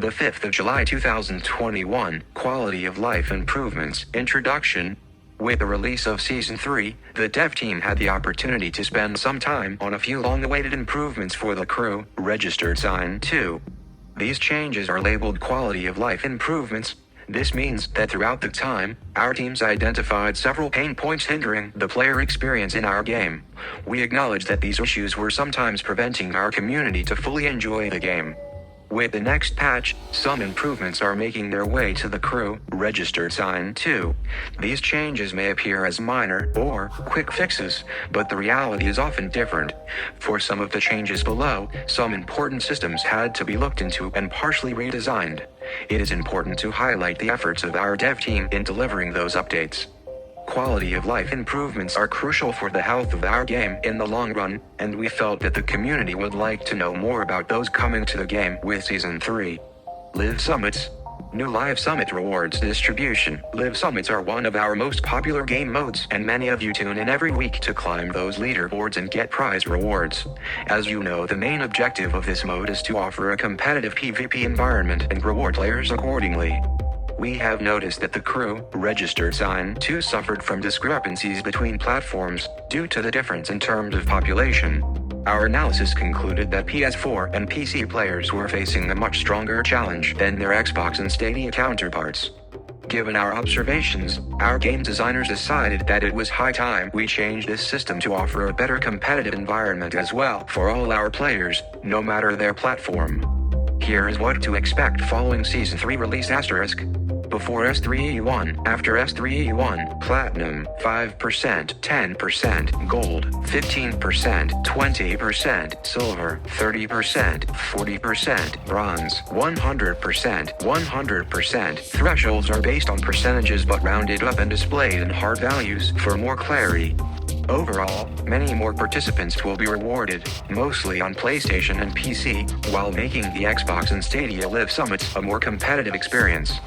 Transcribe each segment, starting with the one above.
The 5th of July 2021, Quality of Life Improvements, Introduction. With the release of Season 3, the dev team had the opportunity to spend some time on a few long-awaited improvements for the crew, registered sign 2. These changes are labeled Quality of Life Improvements. This means that throughout the time, our teams identified several pain points hindering the player experience in our game. We acknowledge that these issues were sometimes preventing our community to fully enjoy the game. With the next patch, some improvements are making their way to the crew, registered sign 2. These changes may appear as minor or quick fixes, but the reality is often different. For some of the changes below, some important systems had to be looked into and partially redesigned. It is important to highlight the efforts of our dev team in delivering those updates. Quality of life improvements are crucial for the health of our game in the long run, and we felt that the community would like to know more about those coming to the game with Season 3. Live Summits. New Live Summit rewards distribution. Live Summits are one of our most popular game modes, and many of you tune in every week to climb those leaderboards and get prize rewards. As you know, the main objective of this mode is to offer a competitive PvP environment and reward players accordingly. We have noticed that the crew, registered sign 2, suffered from discrepancies between platforms due to the difference in terms of population. Our analysis concluded that PS4 and PC players were facing a much stronger challenge than their Xbox and Stadia counterparts. Given our observations, our game designers decided that it was high time we change this system to offer a better competitive environment as well for all our players, no matter their platform. Here is what to expect following Season 3 release *. Before S3E1, after S3E1, Platinum, 5%, 10%, Gold, 15%, 20%, Silver, 30%, 40%, Bronze, 100%, 100%. Thresholds are based on percentages but rounded up and displayed in hard values for more clarity. Overall, many more participants will be rewarded, mostly on PlayStation and PC, while making the Xbox and Stadia Live Summits a more competitive experience.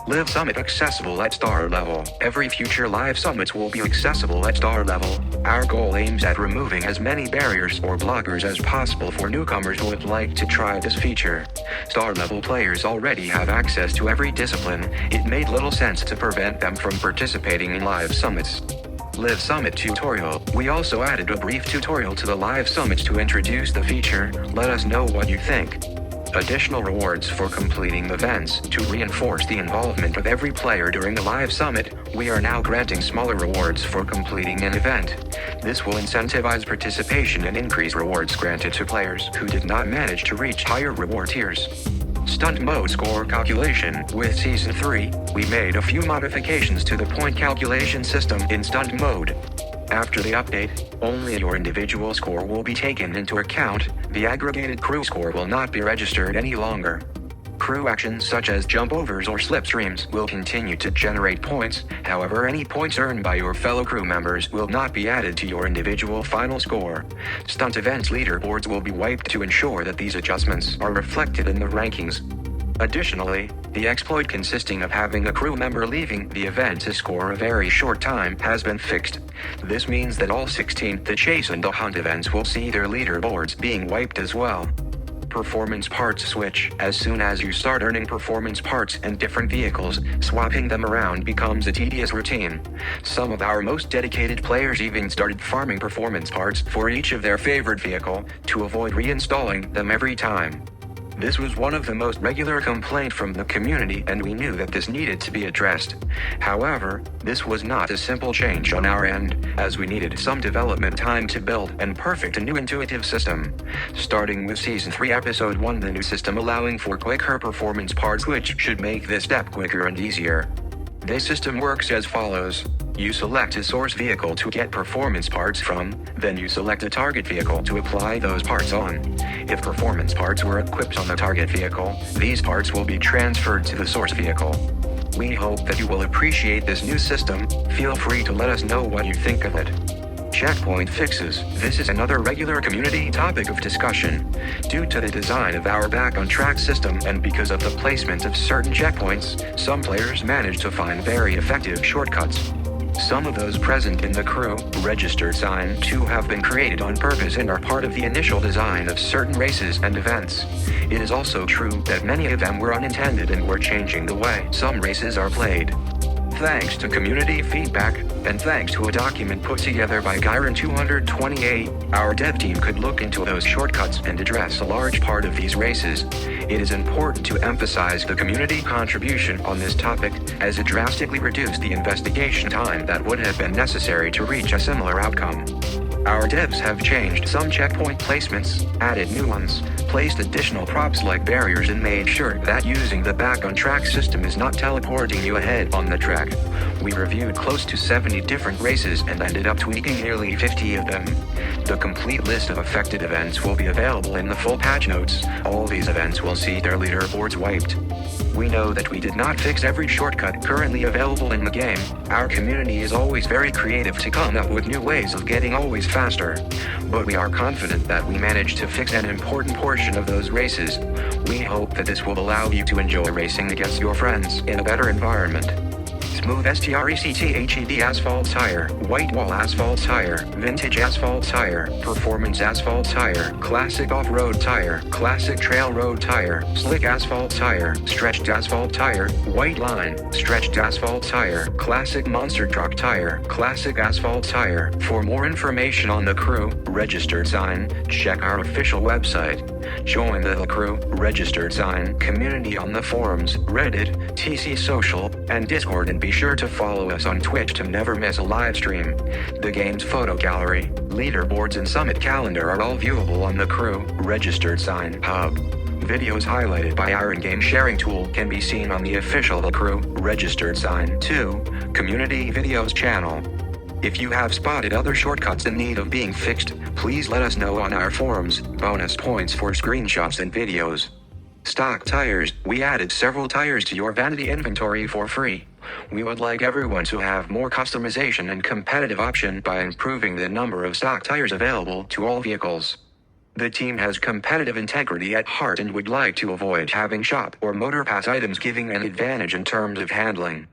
Live Summit accessible at star level. Every future Live Summits will be accessible at star level. Our goal aims at removing as many barriers or blockers as possible for newcomers who would like to try this feature. Star level players already have access to every discipline. It made little sense to prevent them from participating in Live Summits. Live Summit tutorial. We also added a brief tutorial to the Live Summits to introduce the feature. Let us know what you think. Additional rewards for completing events. To reinforce the involvement of every player during the Live Summit, we are now granting smaller rewards for completing an event. This will incentivize participation and increase rewards granted to players who did not manage to reach higher reward tiers. Stunt mode score calculation. With Season 3, we made a few modifications to the point calculation system in stunt mode. After the update, only your individual score will be taken into account. The aggregated crew score will not be registered any longer. Crew actions such as jump overs or slipstreams will continue to generate points. However, any points earned by your fellow crew members will not be added to your individual final score. Stunt events leaderboards will be wiped to ensure that these adjustments are reflected in the rankings. Additionally, the exploit consisting of having a crew member leaving the event to score a very short time has been fixed. This means that all 16 The Chase and The Hunt events will see their leaderboards being wiped as well. Performance parts switch. As soon as you start earning performance parts and different vehicles, swapping them around becomes a tedious routine. Some of our most dedicated players even started farming performance parts for each of their favorite vehicle to avoid reinstalling them every time. This was one of the most regular complaints from the community, and we knew that this needed to be addressed. However, this was not a simple change on our end, as we needed some development time to build and perfect a new intuitive system. Starting with Season 3 Episode 1, the new system allowing for quicker performance parts switch should make this step quicker and easier. This system works as follows. You select a source vehicle to get performance parts from, then you select a target vehicle to apply those parts on. If performance parts were equipped on the target vehicle, these parts will be transferred to the source vehicle. We hope that you will appreciate this new system. Feel free to let us know what you think of it. Checkpoint fixes. This is another regular community topic of discussion. Due to the design of our back-on-track system and because of the placement of certain checkpoints, some players manage to find very effective shortcuts. Some of those present in the crew registered sign too have been created on purpose and are part of the initial design of certain races and events. It is also true that many of them were unintended and were changing the way some races are played. Thanks to community feedback, and thanks to a document put together by Gyron 228, our dev team could look into those shortcuts and address a large part of these races. It is important to emphasize the community contribution on this topic, as it drastically reduced the investigation time that would have been necessary to reach a similar outcome. Our devs have changed some checkpoint placements, added new ones, placed additional props like barriers, and made sure that using the back-on-track system is not teleporting you ahead on the track. We reviewed close to 70 different races and ended up tweaking nearly 50 of them. The complete list of affected events will be available in the full patch notes. All these events will see their leaderboards wiped. We know that we did not fix every shortcut currently available in the game. Our community is always very creative to come up with new ways of getting always faster. But we are confident that we managed to fix an important portion of those races. We hope that this will allow you to enjoy racing against your friends in a better environment. Smooth STRECTHED asphalt tire, white wall asphalt tire, vintage asphalt tire, performance asphalt tire, classic off-road tire, classic trail road tire, slick asphalt tire, stretched asphalt tire, white line, stretched asphalt tire, classic monster truck tire, classic asphalt tire. For more information on the crew registered sign, check our official website. Join the crew registered sign community on the forums, Reddit, TC Social, and Discord, and be sure to follow us on Twitch to never miss a live stream. The game's photo gallery, leaderboards, and summit calendar are all viewable on the crew registered sign hub. Videos highlighted by our in-game sharing tool can be seen on the official The Crew registered sign 2 community videos channel. If you have spotted other shortcuts in need of being fixed, please let us know on our forums. Bonus points for screenshots and videos. Stock tires. We added several tires to your vanity inventory for free. We would like everyone to have more customization and competitive option by improving the number of stock tires available to all vehicles. The team has competitive integrity at heart and would like to avoid having shop or motor pass items giving an advantage in terms of handling.